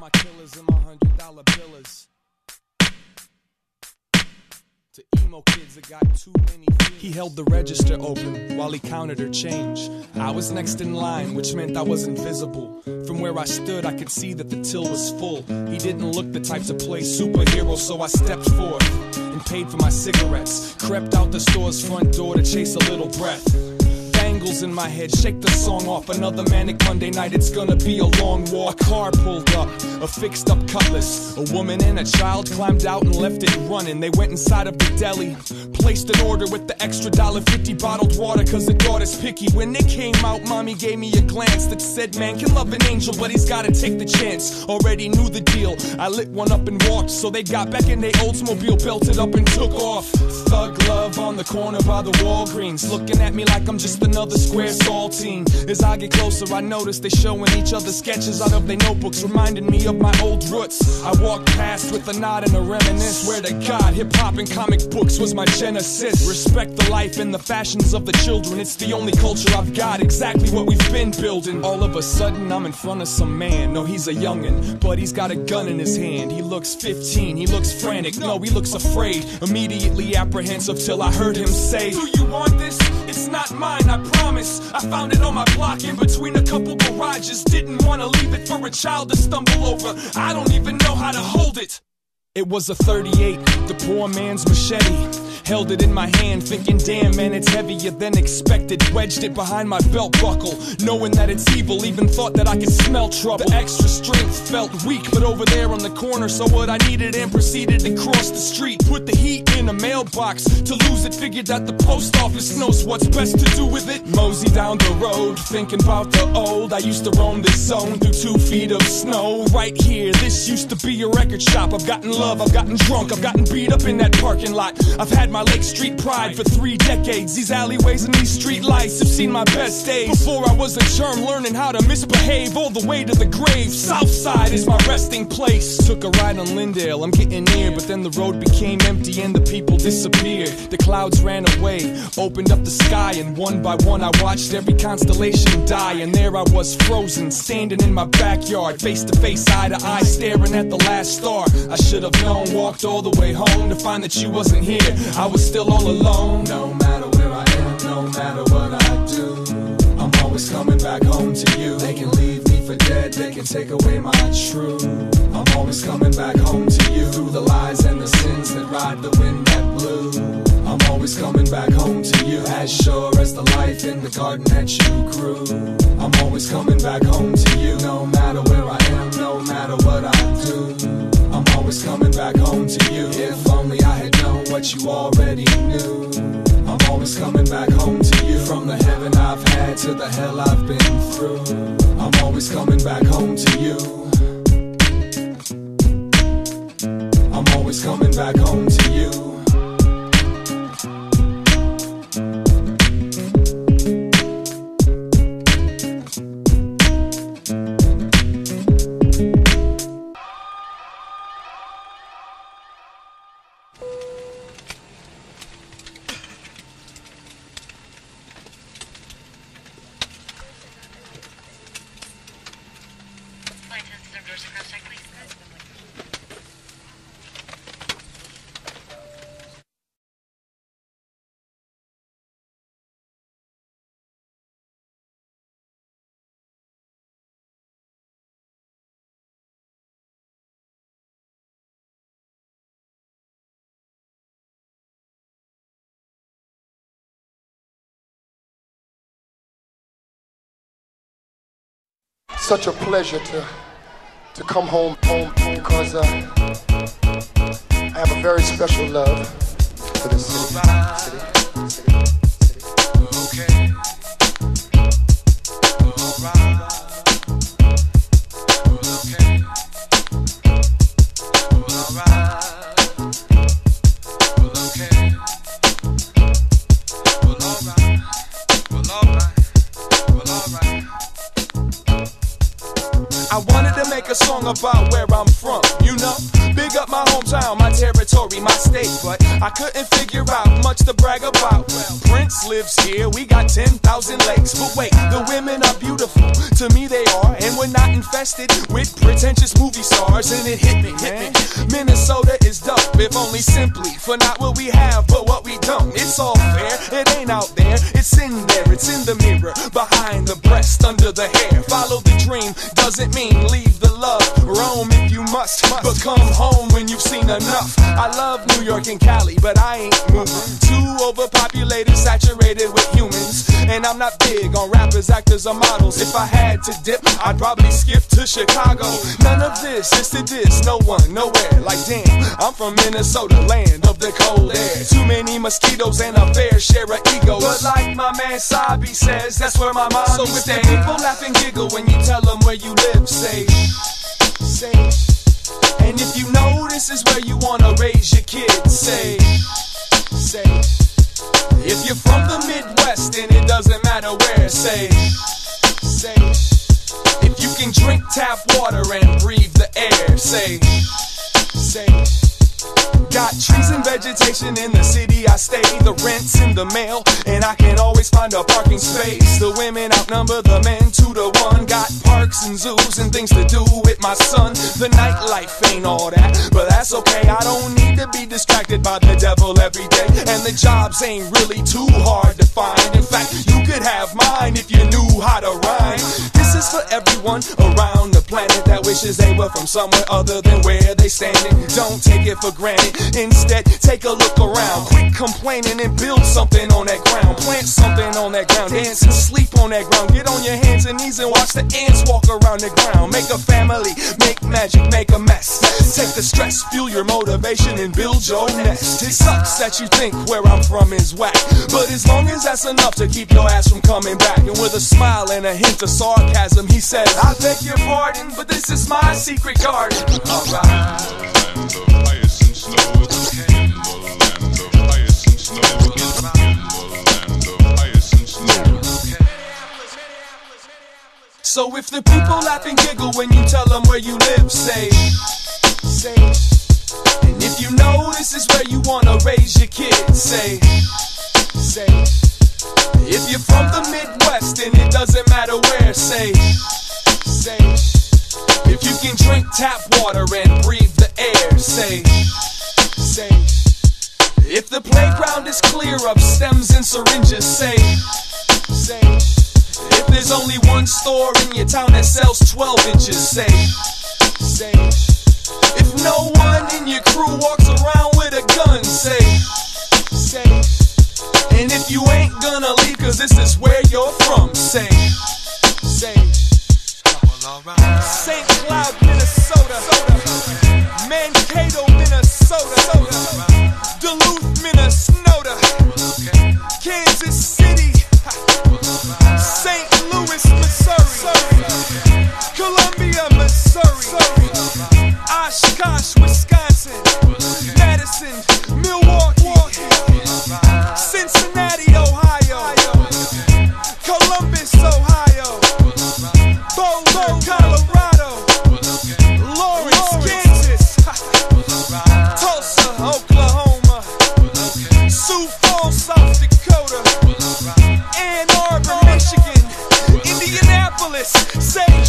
my killers and my $100 billers. To emo kids that got too many feelings. He held the register open while he counted her change. I was next in line, which meant I was invisible. From where I stood, I could see that the till was full. He didn't look the type to play superhero, so I stepped forth and paid for my cigarettes. Crept out the store's front door to chase a little breath. Bangles in my head, shake the song off. Another manic Monday night, it's gonna be a long walk. A car pulled up, a fixed up cutlass. A woman and a child climbed out and left it running. They went inside of the deli, placed an order with the extra $1.50 bottled water, cause the daughter's picky. When they came out, mommy gave me a glance that said, man can love an angel, but he's gotta take the chance. Already knew the deal, I lit one up and walked. So they got back in their Oldsmobile, belted up and took off. Thug love on the corner by the Walgreens, looking at me like I'm just another square saltine. As I get closer, I notice they showing each other sketches out of their notebooks, reminding me of my old roots. I walked past with a nod and a reminisce. Swear to God, hip-hop and comic books was my genesis. Respect the life and the fashions of the children. It's the only culture I've got, exactly what we've been building. All of a sudden, I'm in front of some man. No, he's a youngin', but he's got a gun in his hand. He looks 15, he looks frantic. No, he looks afraid. Immediately apprehensive till I heard him say, do you want this? It's not mine, I promise. I found it on my block in between a couple garages. Didn't want to leave it for a child to stumble over. I don't even know how to hold it. It was a 38, the poor man's machete. Held it in my hand, thinking, damn man, it's heavier than expected. Wedged it behind my belt buckle, knowing that it's evil. Even thought that I could smell trouble. The extra strength felt weak, but over there on the corner saw what I needed and proceeded to cross the street. Put the heat in a mailbox. To lose it, figured that the post office knows what's best to do with it. Mosey down the road, thinking about the old. I used to roam this zone through 2 feet of snow. Right here, this used to be a record shop. I've gotten love, I've gotten drunk, I've gotten beat up in that parking lot. I've had my Lake Street pride for 3 decades. These alleyways and these street lights have seen my best days. Before I was a germ, learning how to misbehave all the way to the grave. Southside is my resting place. Took a ride on Lindale, I'm getting near, but then the road became empty and the people disappeared. The clouds ran away, opened up the sky, and one by one I watched every constellation die. And there I was frozen, standing in my backyard, face to face, eye to eye, staring at the last star. I should have known, walked all the way home to find that you wasn't here. I was still all alone. No matter where I am, no matter what I do, I'm always coming back home to you. They can leave me for dead, they can take away my truth. I'm always coming back home to you. Through the lies and the sins that ride the wind that blew, I'm always coming back home to you. As sure as the life in the garden that you grew, I'm always coming back home to you. No matter where I am, no matter what I do, I'm always coming back home to you. If only I had known what you already knew, I'm always coming back home to you. From the heaven I've had to the hell I've been through, I'm always coming back home to you. I'm always coming back home to you. Such a pleasure to come home because I have a very special love for this city. Okay. All right. Okay. All right. Okay. All right. All right. I wanted to make a song about where I'm from, you know. Big up my hometown, my territory, my state, but I couldn't figure out much to brag about. Well, Prince lives here, we got 10,000 lakes, but wait, the women are beautiful, to me they are, and we're not infested with pretentious movie stars, and it hit me, man. Minnesota is dope, if only simply for not what we have, but what we don't. It's all fair, it ain't out there, it's in there, it's in the mirror, behind the breast, under the hair. Follow the dream, doesn't mean leave the love. Roam if you must, but come home when you've seen enough. I love New York and Cali, but I ain't moving. Too overpopulated, saturated with humans. And I'm not big on rappers, actors, or models. If I had to dip, I'd probably skip to Chicago. None of this is to diss, no one, nowhere. Like damn, I'm from Minnesota, land of the cold air. Too many mosquitoes and a fair share of egos. But like my man Sabi says, that's where my mom. So if the people laugh and giggle when you tell them where you live, say. And if you know this is where you wanna raise your kids, say. If you're from the Midwest and it doesn't matter where, say. If you can drink tap water and breathe the air, say. Got trees and vegetation in the city I stay. The rent's in the mail, and I can always find a parking space. The women outnumber the men 2-to-1. Got parks and zoos and things to do with my son. The nightlife ain't all that, but that's okay. I don't need to be distracted by the devil every day. And the jobs ain't really too hard to find. In fact, you could have mine if you knew how to rhyme. This is for everyone around the planet that wishes they were from somewhere other than where they standing. Don't take it for granted. Instead, take a look around. Quit complaining and build something on that ground. Plant something on that ground. Dance and sleep on that ground. Get on your hands and knees and watch the ants walk around the ground. Make a family, make magic, make a mess. Take the stress, fuel your motivation, and build your nest. It sucks that you think where I'm from is whack, but as long as that's enough to keep your ass from coming back. And with a smile and a hint of sarcasm, he says, I beg your pardon, but this is my secret garden. Alright. So if the people laugh and giggle when you tell them where you live, say. And if you know this is where you wanna raise your kids, say. If you're from the Midwest and it doesn't matter where, say. If you can drink tap water and breathe the air, say. If the playground is clear of stems and syringes, say. If there's only one store in your town that sells 12 inches, say. If no one in your crew walks around with a gun, say. And if you ain't gonna leave cause this is where you're from, say. St. Cloud, Minnesota. Mankato, Minnesota. Duluth, Minnesota. Kansas City. St. Louis, Missouri. Columbia, Missouri. Oshkosh, Wisconsin. Madison, Milwaukee. Cincinnati, Ohio. Columbus, Ohio. Boulder, Colorado. Lawrence, Kansas. Tulsa, Oklahoma. Sioux Falls, South Dakota. Ann Arbor, Michigan. Indianapolis, say